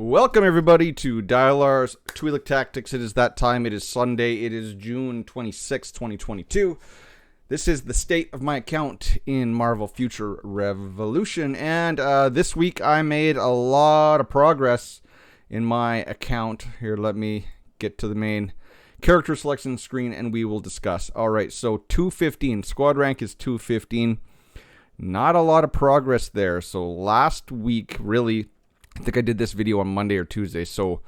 Welcome everybody to Dialar's Twi'lek Tactics. It is that time. It is Sunday. It is June 26, 2022. This is the state of my account in Marvel Future Revolution. And this week I made a lot of progress in my account. Here, let me get to the main character selection screen and we will discuss. Alright, so 215. Squad rank is 215. Not a lot of progress there. So last week, really, I think I did this video on Monday or Tuesday. So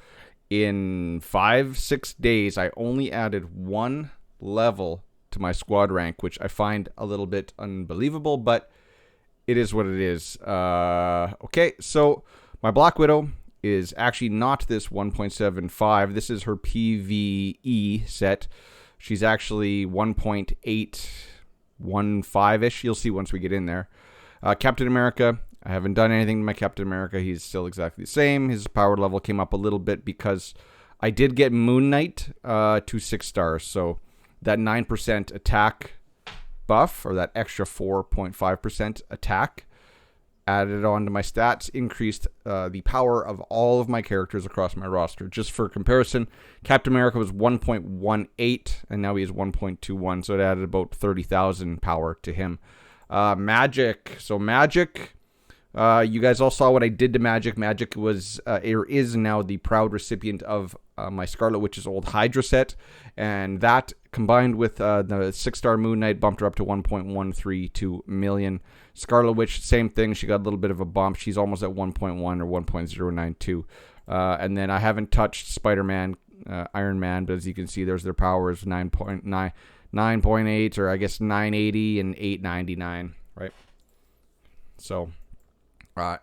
in 5-6 days, I only added one level to my squad rank, which I find a little bit unbelievable, but it is what it is. Okay, so my Black Widow is actually not this 1.75. This is her PvE set. She's actually 1.815-ish. You'll see once we get in there. Captain America, I haven't done anything to my Captain America. He's still exactly the same. His power level came up a little bit because I did get Moon Knight to 6 stars. So that 9% attack buff, or that extra 4.5% attack added on to my stats, increased the power of all of my characters across my roster. Just for comparison, Captain America was 1.18 and now he is 1.21, so it added about 30,000 power to him. Magik. So Magik, you guys all saw what I did to Magik. Magik was, or is now the proud recipient of my Scarlet Witch's old Hydra set, and that combined with the 6-star Moon Knight bumped her up to 1.132 million. Scarlet Witch, same thing. She got a little bit of a bump. She's almost at 1.1 or 1.092. And then I haven't touched Spider-Man, Iron Man, but as you can see, there's their powers 9.8, or I guess 980 and 899, right? So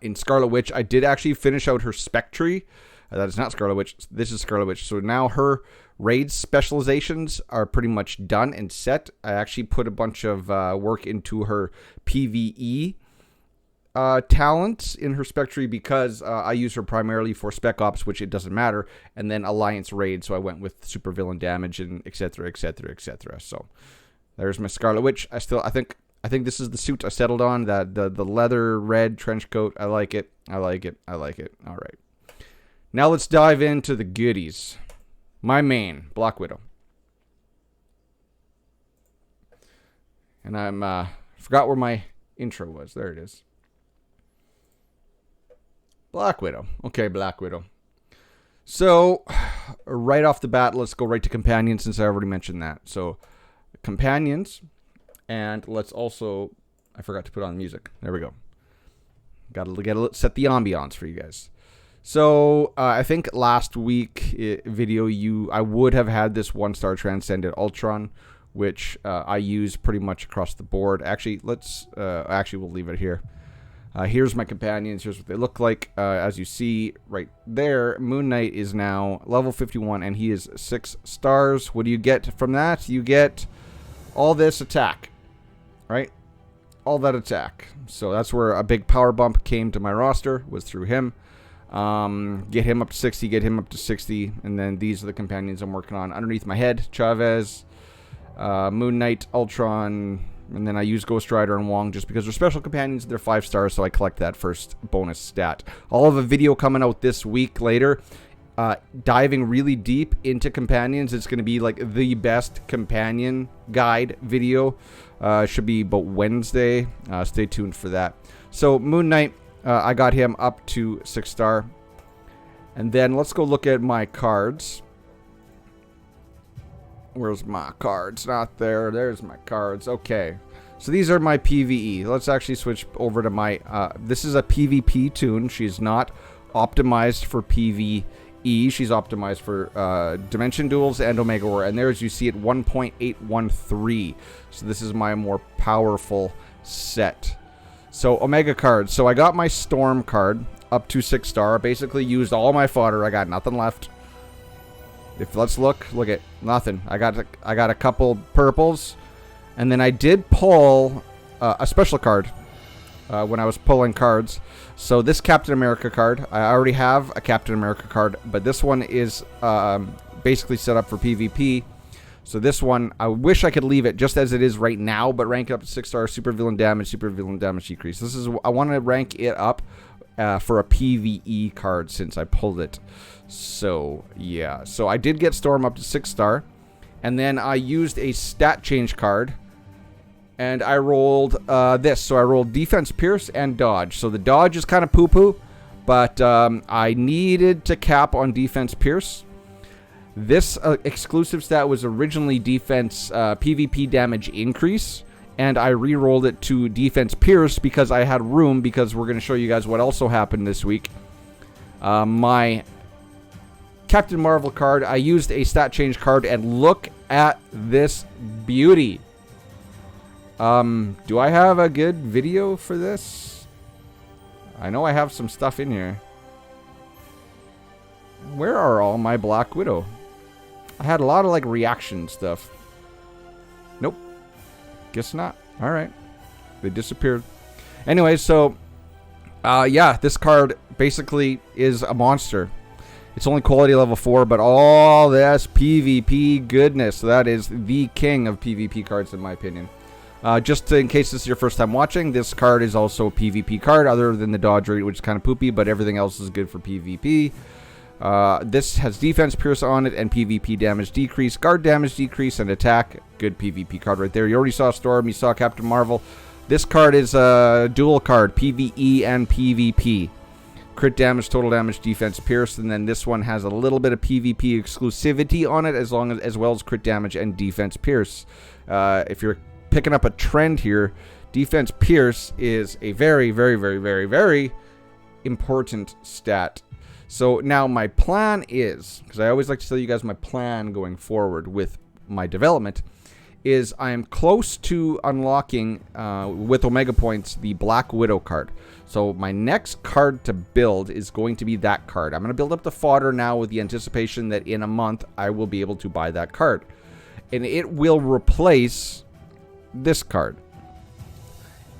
in Scarlet Witch, I did actually finish out her spec tree. That is not Scarlet Witch. This is Scarlet Witch. So now her raid specializations are pretty much done and set. I actually put a bunch of work into her PvE talents in her spec tree because I use her primarily for spec ops, which it doesn't matter, and then alliance raid. So I went with supervillain damage and etc. etc. etc. So there's my Scarlet Witch. I think this is the suit I settled on. That the leather red trench coat. I like it. I like it. I like it. All right. Now let's dive into the goodies. My main, Black Widow. And I'm forgot where my intro was. There it is. Black Widow. Okay, Black Widow. So, right off the bat, let's go right to companions since I already mentioned that. So, companions, and let's also, I forgot to put on music. There we go. Got to set the ambiance for you guys. So, I think last week video, I would have had this 1-star Transcendent Ultron, which I use pretty much across the board. Actually, we'll leave it here. Here's my companions. Here's what they look like. As you see right there, Moon Knight is now level 51, and he is 6 stars. What do you get from that? You get all this attack, right? All that attack. So that's where a big power bump came to my roster, was through him. Get him up to 60, get him up to 60, and then these are the companions I'm working on. Underneath my head, Chavez, Moon Knight, Ultron, and then I use Ghost Rider and Wong just because they're special companions. They're 5 stars, so I collect that first bonus stat. I'll have a video coming out this week later, diving really deep into companions. It's going to be like the best companion guide video. Should be about Wednesday. Stay tuned for that. So Moon Knight, I got him up to 6-star. And then let's go look at my cards. Where's my cards? Not there. There's my cards. Okay. So these are my PvE. Let's actually switch over to my... this is a PvP toon. She's not optimized for PvE. She's optimized for Dimension Duels and Omega War. And there, as you see, at 1.813. So this is my more powerful set. So Omega cards. So I got my Storm card up to 6-star. Basically used all my fodder. I got nothing left. Let's look at nothing. I got a couple purples, and then I did pull a special card when I was pulling cards. So this Captain America card, I already have a Captain America card, but this one is basically set up for PvP. So this one, I wish I could leave it just as it is right now, but rank it up to 6-star, supervillain damage decrease. I want to rank it up for a PvE card since I pulled it. So, yeah. So I did get Storm up to 6-star. And then I used a stat change card. And I rolled this. So I rolled Defense, Pierce, and Dodge. So the Dodge is kind of poo-poo. But I needed to cap on Defense, Pierce. This exclusive stat was originally Defense PvP damage increase. And I re-rolled it to Defense Pierce because I had room. Because we're going to show you guys what also happened this week. My Captain Marvel card, I used a stat change card. And look at this beauty. Do I have a good video for this? I know I have some stuff in here. Where are all my Black Widow? I had a lot of, like, reaction stuff. Nope. Guess not. Alright. They disappeared. Anyway, so, yeah, this card basically is a monster. It's only quality level 4, but all this PvP goodness. That is the king of PvP cards, in my opinion. Just in case this is your first time watching, this card is also a PvP card, other than the dodge rate, which is kind of poopy, but everything else is good for PvP. This has Defense Pierce on it and PvP damage decrease, guard damage decrease, and attack. Good PvP card right there. You already saw Storm, you saw Captain Marvel. This card is a dual card, PvE and PvP. Crit damage, total damage, defense, pierce, and then this one has a little bit of PvP exclusivity on it, as well as crit damage and defense, pierce. If you're picking up a trend here, defense, pierce is a very, very, very, very, very important stat. So now my plan is, because I always like to tell you guys my plan going forward with my development, is I am close to unlocking, with Omega Points, the Black Widow card. So my next card to build is going to be that card. I'm going to build up the fodder now with the anticipation that in a month I will be able to buy that card. And it will replace this card.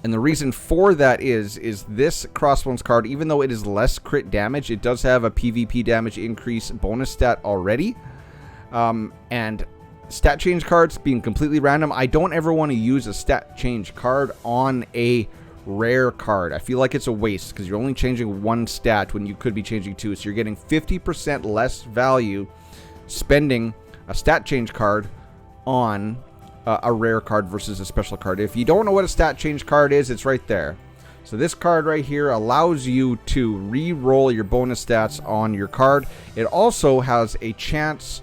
And the reason for that is this Crossbones card, even though it is less crit damage, it does have a PvP damage increase bonus stat already. And stat change cards being completely random, I don't ever want to use a stat change card on a rare card. I feel like it's a waste because you're only changing one stat when you could be changing two. So you're getting 50% less value spending a stat change card on a rare card versus a special card. If you don't know what a stat change card is, it's right there. So this card right here allows you to re-roll your bonus stats on your card. It also has a chance,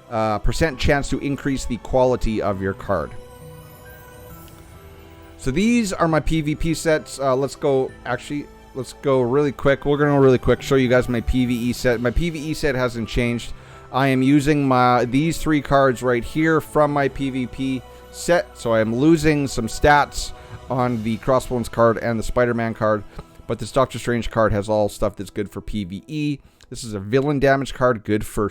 percent chance to increase the quality of your card. So these are my PvP sets. Let's go really quick. We're going to go really quick, show you guys my PvE set. My PvE set hasn't changed. I am using these three cards right here from my PvP set. So I am losing some stats on the Crossbones card and the Spider-Man card. But this Doctor Strange card has all stuff that's good for PvE. This is a villain damage card, good for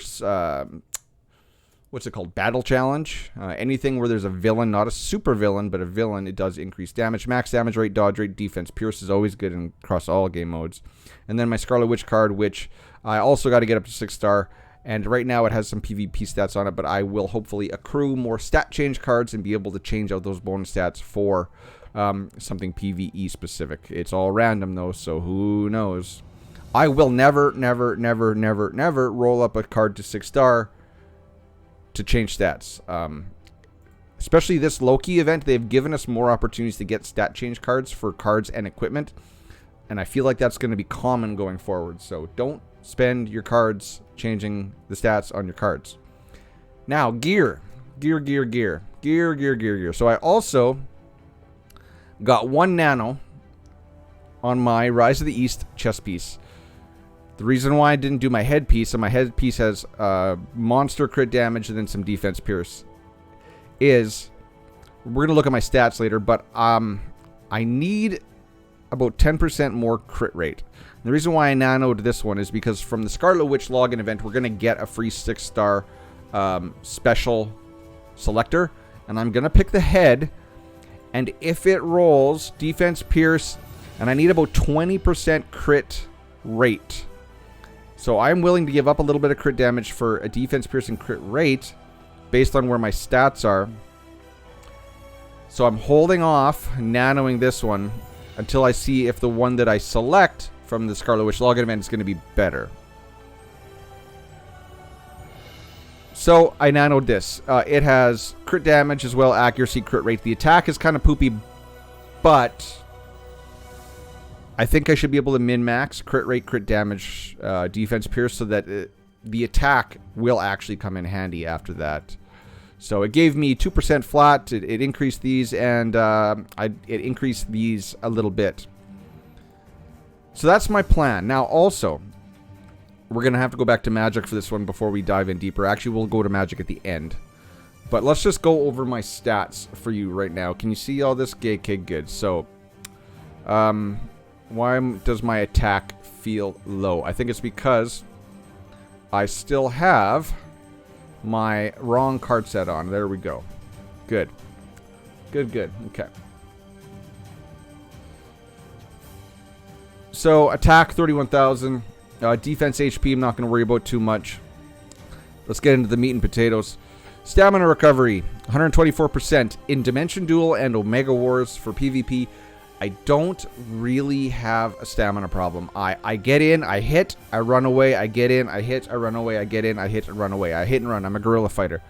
what's it called? Battle challenge. Anything where there's a villain, not a super villain, but a villain, it does increase damage. Max damage rate, dodge rate, defense. Pierce is always good across all game modes. And then my Scarlet Witch card, which I also got to get up to 6-star. And right now it has some PvP stats on it, but I will hopefully accrue more stat change cards and be able to change out those bonus stats for something PvE specific. It's all random though, so who knows. I will never, never, never, never, never roll up a card to 6-star to change stats. Especially this Loki event, they've given us more opportunities to get stat change cards for cards and equipment. And I feel like that's going to be common going forward. So don't spend your cards changing the stats on your cards. Now, gear. Gear. So I also got 1 nano on my Rise of the East chest piece. The reason why I didn't do my headpiece, so my headpiece has monster crit damage and then some defense pierce, is, we're going to look at my stats later, but I need about 10% more crit rate. And the reason why I nanoed this one is because from the Scarlet Witch login event, we're going to get a free 6-star special selector, and I'm going to pick the head, and if it rolls defense pierce, and I need about 20% crit rate. So I'm willing to give up a little bit of crit damage for a defense piercing crit rate based on where my stats are. So I'm holding off nanoing this one until I see if the one that I select from the Scarlet Witch login event is going to be better. So I nanoed this. It has crit damage as well, accuracy, crit rate. The attack is kind of poopy, but I think I should be able to min-max crit rate, crit damage, defense pierce, so that the attack will actually come in handy after that. So it gave me 2% flat. It increased these, and it increased these a little bit. So that's my plan. Now also, we're going to have to go back to Magik for this one before we dive in deeper. Actually, we'll go to Magik at the end. But let's just go over my stats for you right now. Can you see all this? Okay, good. So, why does my attack feel low? I think it's because I still have my wrong card set on. There we go. Good. Good. Okay. So, attack 31,000. Defense HP, I'm not going to worry about too much. Let's get into the meat and potatoes. Stamina recovery, 124% in Dimension Duel and Omega Wars for PvP. I don't really have a stamina problem. I get in, I hit, I run away, I get in, I hit, I run away, I get in, I hit, I run away. I hit and run. I'm a guerrilla fighter.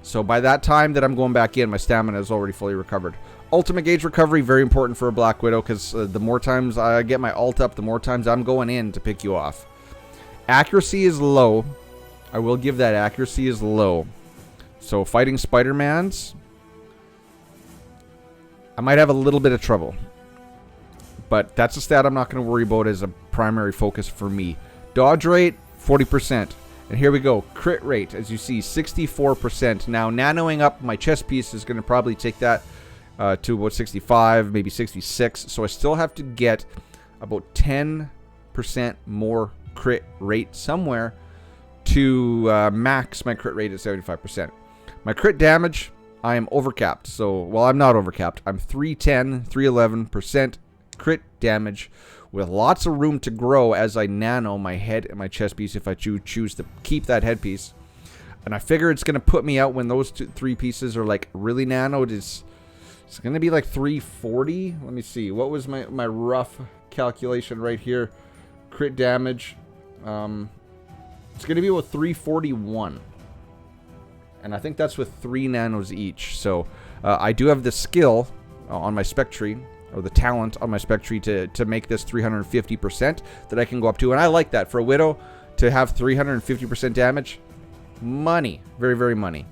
So by that time that I'm going back in, my stamina is already fully recovered. Ultimate gauge recovery, very important for a Black Widow, because the more times I get my ult up, the more times I'm going in to pick you off. Accuracy is low. I will give that. Accuracy is low. So fighting Spider-Mans, I might have a little bit of trouble. But that's a stat I'm not going to worry about as a primary focus for me. Dodge rate, 40%. And here we go. Crit rate, as you see, 64%. Now, nanoing up my chest piece is going to probably take that to about 65, maybe 66. So I still have to get about 10% more crit rate somewhere to max my crit rate at 75%. My crit damage, I am overcapped. So, well, I'm not overcapped. I'm 311% crit damage with lots of room to grow as I nano my head and my chest piece if I choose to keep that headpiece. And I figure it's going to put me out when those three pieces are like really nanoed. It's going to be like 340. Let me see. What was my rough calculation right here? Crit damage. It's going to be about 341. And I think that's with 3 nanos each. So I do have the skill on my spec tree, or the talent on my spec tree to make this 350% that I can go up to. And I like that. For a Widow to have 350% damage, money. Very, very money.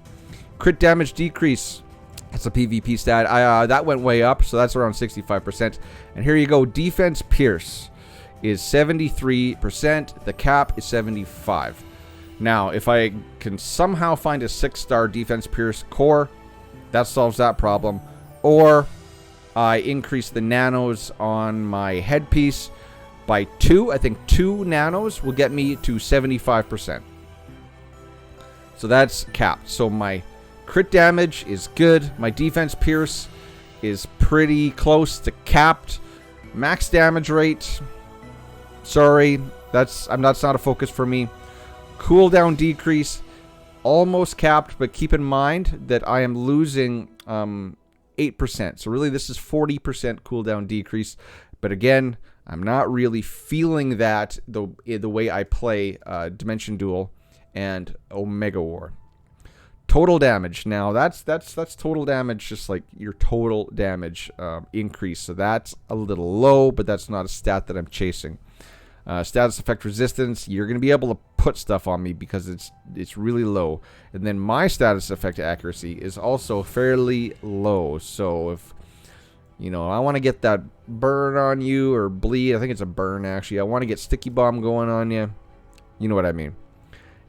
Crit damage decrease. That's a PvP stat. That went way up, so that's around 65%. And here you go. Defense Pierce is 73%. The cap is 75%. Now, if I can somehow find a 6-star Defense Pierce core, that solves that problem. Or I increase the nanos on my headpiece by 2. I think 2 nanos will get me to 75%. So that's capped. So my crit damage is good. My defense pierce is pretty close to capped. Max damage rate, sorry, that's not a focus for me. Cooldown decrease, almost capped, but keep in mind that I am losing 8%. So really this is 40% cooldown decrease. But again, I'm not really feeling that the way I play Dimension Duel and Omega War. Total damage. Now that's total damage, just like your total damage increase. So that's a little low, but that's not a stat that I'm chasing. Status effect resistance, you're going to be able to put stuff on me because it's really low. And then my status effect accuracy is also fairly low. So if, you know, I want to get that burn on you or bleed, I think it's a burn actually. I want to get sticky bomb going on you. You know what I mean.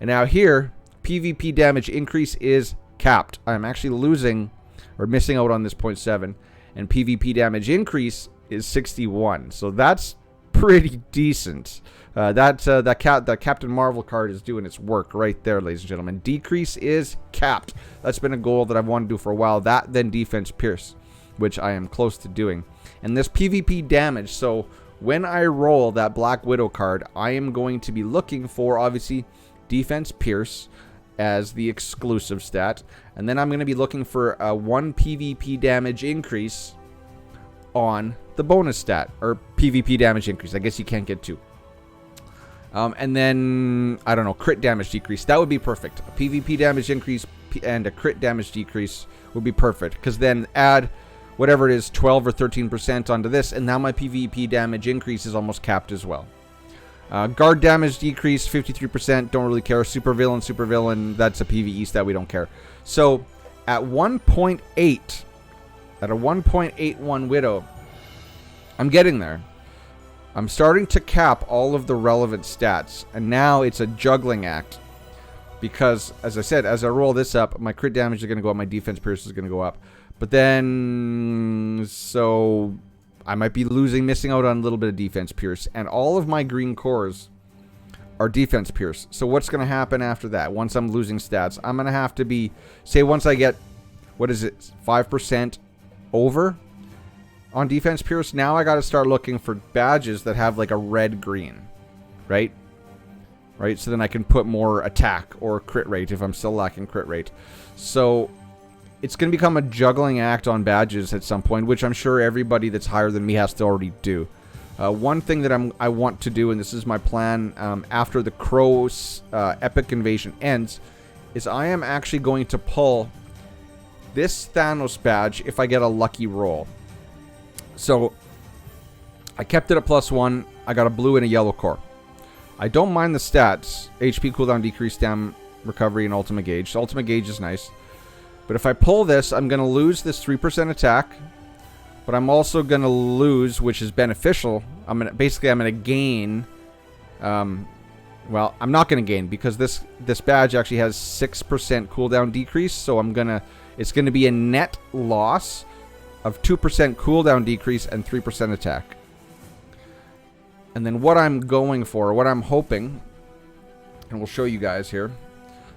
And now here, PvP damage increase is capped. I'm actually losing or missing out on this 0.7. And PvP damage increase is 61. So that's pretty decent. That Captain Marvel card is doing its work right there, ladies and gentlemen. Decrease is capped. That's been a goal that I've wanted to do for a while. That, then Defense Pierce, which I am close to doing. And this PvP damage, so when I roll that Black Widow card, I am going to be looking for, obviously, Defense Pierce as the exclusive stat. And then I'm going to be looking for a 1 PvP damage increase on the bonus stat, or PvP damage increase. I guess you can't get 2. And then, I don't know, crit damage decrease. That would be perfect. A PvP damage increase and a crit damage decrease would be perfect. Because then add whatever it is, 12 or 13% onto this, and now my PvP damage increase is almost capped as well. Guard damage decrease, 53%, don't really care. Supervillain, that's a PvE stat, we don't care. So, at 1.8, at a 1.81 Widow, I'm getting there. I'm starting to cap all of the relevant stats, and now it's a juggling act. Because, as I said, as I roll this up, my crit damage is going to go up, my defense pierce is going to go up. But then, so I might be missing out on a little bit of defense pierce. And all of my green cores are defense pierce. So what's going to happen after that? Once I'm losing stats, I'm going to have to be, say once I get, 5% over on defense pierce. Now I got to start looking for badges that have like a red-green, right? Right, so then I can put more attack or crit rate if I'm still lacking crit rate. So it's going to become a juggling act on badges at some point, which I'm sure everybody that's higher than me has to already do. One thing that I want to do, and this is my plan after the Crow's Epic Invasion ends, is I am actually going to pull this Thanos badge if I get a lucky roll. So I kept it at +1. I got a blue and a yellow core. I don't mind the stats. HP cooldown decrease, stam recovery, and ultimate gauge. So ultimate gauge is nice. But if I pull this, I'm going to lose this 3% attack. But I'm also going to lose, which is beneficial. I'm going to gain. Well, I'm not going to gain because this badge actually has 6% cooldown decrease. So it's going to be a net loss of 2% cooldown decrease and 3% attack. And then what I'm going for, what I'm hoping, and we'll show you guys here.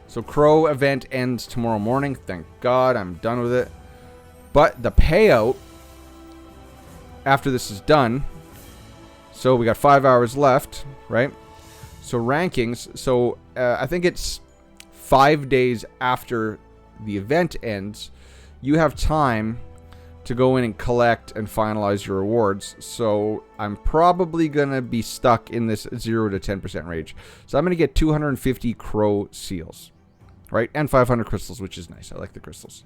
So Crow event ends tomorrow morning. Thank God, I'm done with it. But the payout after this is done, so we got 5 hours left, right? So rankings, so I think it's 5 days after the event ends, you have time to go in and collect and finalize your rewards. So I'm probably going to be stuck in this 0 to 10% range. So I'm going to get 250 Crow seals, right? And 500 crystals, which is nice. I like the crystals.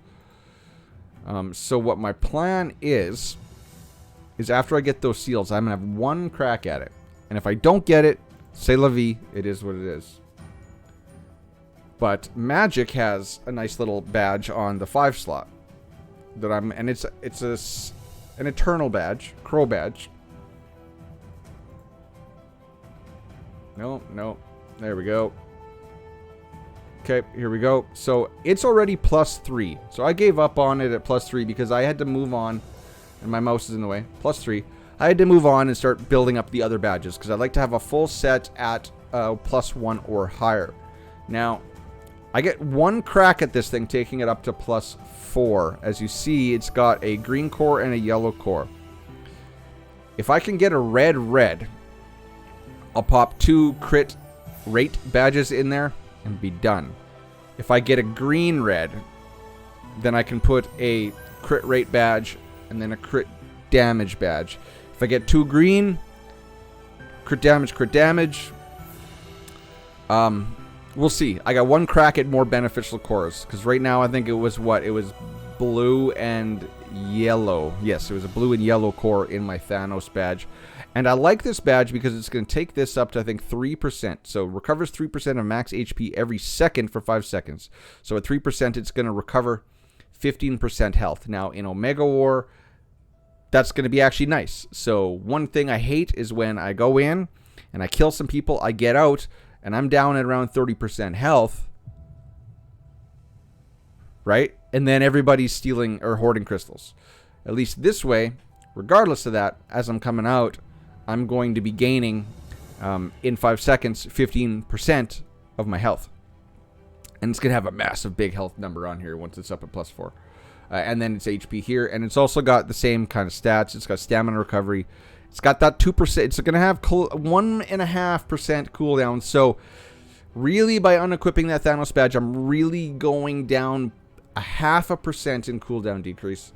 So what my plan is after I get those seals, I'm going to have one crack at it. And if I don't get it, c'est la vie, it is what it is. But Magik has a nice little badge on the 5 slot. And it's an eternal badge, Crow badge. No, there we go. Okay, here we go. So it's already +3. So I gave up on it at +3 because I had to move on, and my mouse is in the way. +3. I had to move on and start building up the other badges because I'd like to have a full set at +1 or higher. Now, I get one crack at this thing, taking it up to +4. As you see, it's got a green core and a yellow core. If I can get a red, I'll pop 2 crit rate badges in there and be done. If I get a green red, then I can put a crit rate badge and then a crit damage badge. If I get 2 green, crit damage. We'll see. I got one crack at more beneficial cores. Because right now I think it was what? It was blue and yellow. Yes, it was a blue and yellow core in my Thanos badge. And I like this badge because it's going to take this up to, I think, 3%. So recovers 3% of max HP every second for 5 seconds. So at 3%, it's going to recover 15% health. Now, in Omega War, that's going to be actually nice. So one thing I hate is when I go in and I kill some people, I get out, and I'm down at around 30% health, right? And then everybody's stealing or hoarding crystals. At least this way, regardless of that, as I'm coming out, I'm going to be gaining, in 5 seconds, 15% of my health. And it's going to have a massive big health number on here once it's up at +4. And then it's HP here. And it's also got the same kind of stats. It's got stamina recovery. It's got that 2%. It's going to have 1.5% cooldown. So, really, by unequipping that Thanos badge, I'm really going down 0.5% in cooldown decrease.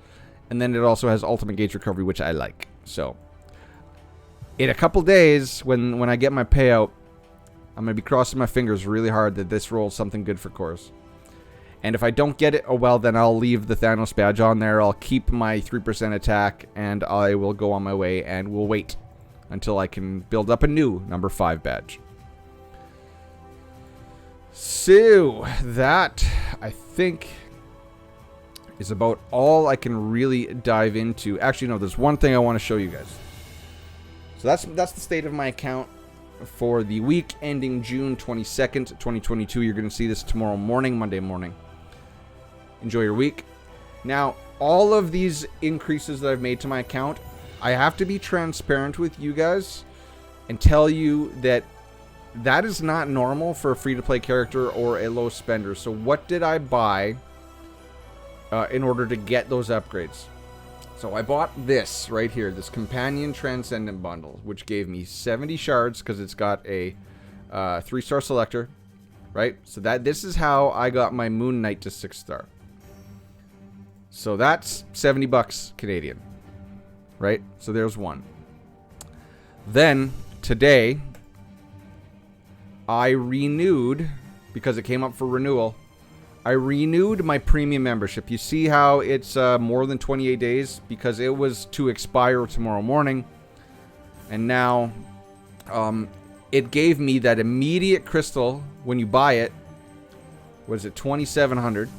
And then it also has ultimate gauge recovery, which I like. So, in a couple days, when I get my payout, I'm going to be crossing my fingers really hard that this rolls something good for Chorus. And if I don't get it, oh well, then I'll leave the Thanos badge on there. I'll keep my 3% attack, and I will go on my way, and we'll wait until I can build up a new number 5 badge. So, that, I think, is about all I can really dive into. Actually, no, there's one thing I want to show you guys. So that's the state of my account for the week ending June 22nd, 2022. You're going to see this tomorrow morning, Monday morning. Enjoy your week. Now, all of these increases that I've made to my account, I have to be transparent with you guys and tell you that that is not normal for a free-to-play character or a low spender. So what did I buy in order to get those upgrades? So I bought this right here, this Companion Transcendent Bundle, which gave me 70 shards because it's got a 3-star selector, right? So this is how I got my Moon Knight to 6-star. So that's 70 bucks Canadian, right? So there's one. Then today, I renewed, because it came up for renewal, I renewed my premium membership. You see how it's more than 28 days? Because it was to expire tomorrow morning. And now it gave me that immediate crystal when you buy it. Was it 2,700?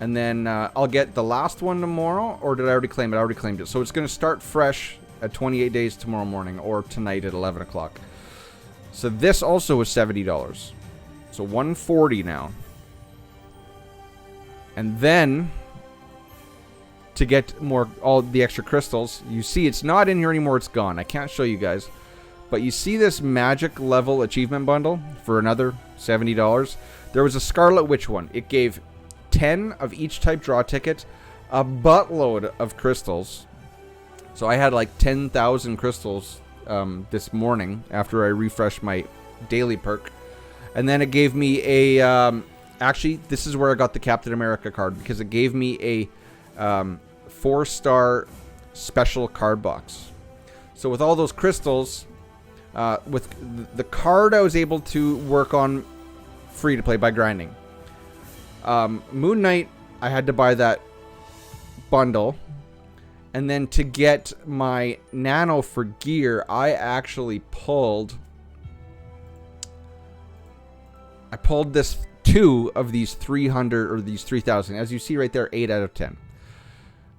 And then I'll get the last one tomorrow. Or did I already claim it? I already claimed it. So it's going to start fresh at 28 days tomorrow morning. Or tonight at 11 o'clock. So this also was $70. So $140 now. And then, to get all the extra crystals, you see it's not in here anymore, it's gone. I can't show you guys. But you see this Magik level achievement bundle for another $70. There was a Scarlet Witch one. It gave 10 of each type draw ticket, a buttload of crystals. So I had like 10,000 crystals this morning after I refreshed my daily perk. And then it gave me a... actually, this is where I got the Captain America card, because it gave me a 4-star special card box. So with all those crystals, with the card I was able to work on free to play by grinding. Moon Knight, I had to buy that bundle. And then to get my nano for gear, I actually pulled... I pulled this... 2 of these 300 or these 3,000. As you see right there, 8 out of 10.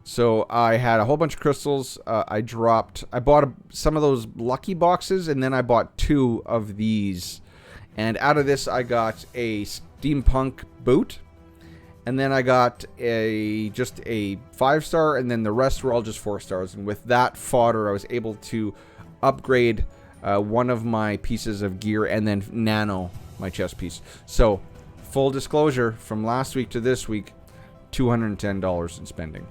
So I had a whole bunch of crystals. I bought some of those lucky boxes, and then I bought 2 of these. And out of this, I got a steampunk boot. And then I got just a 5-star, and then the rest were all just 4 stars. And with that fodder, I was able to upgrade one of my pieces of gear and then nano my chest piece. So... full disclosure, from last week to this week, $210 in spending.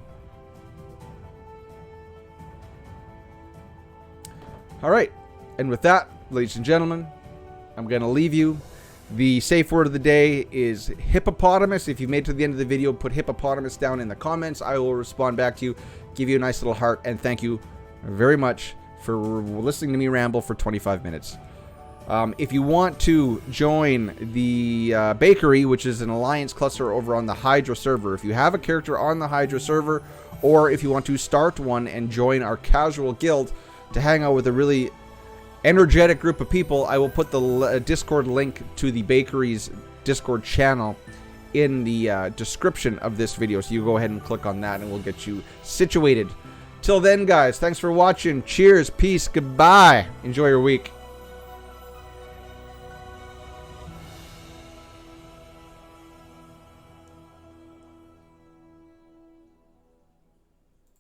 Alright, and with that, ladies and gentlemen, I'm going to leave you. The safe word of the day is hippopotamus. If you made it to the end of the video, put hippopotamus down in the comments. I will respond back to you, give you a nice little heart, and thank you very much for listening to me ramble for 25 minutes. If you want to join the bakery, which is an alliance cluster over on the Hydra server, if you have a character on the Hydra server, or if you want to start one and join our casual guild to hang out with a really energetic group of people, I will put the Discord link to the bakery's Discord channel in the description of this video. So you go ahead and click on that and we'll get you situated. Till then, guys, thanks for watching. Cheers, peace, goodbye. Enjoy your week.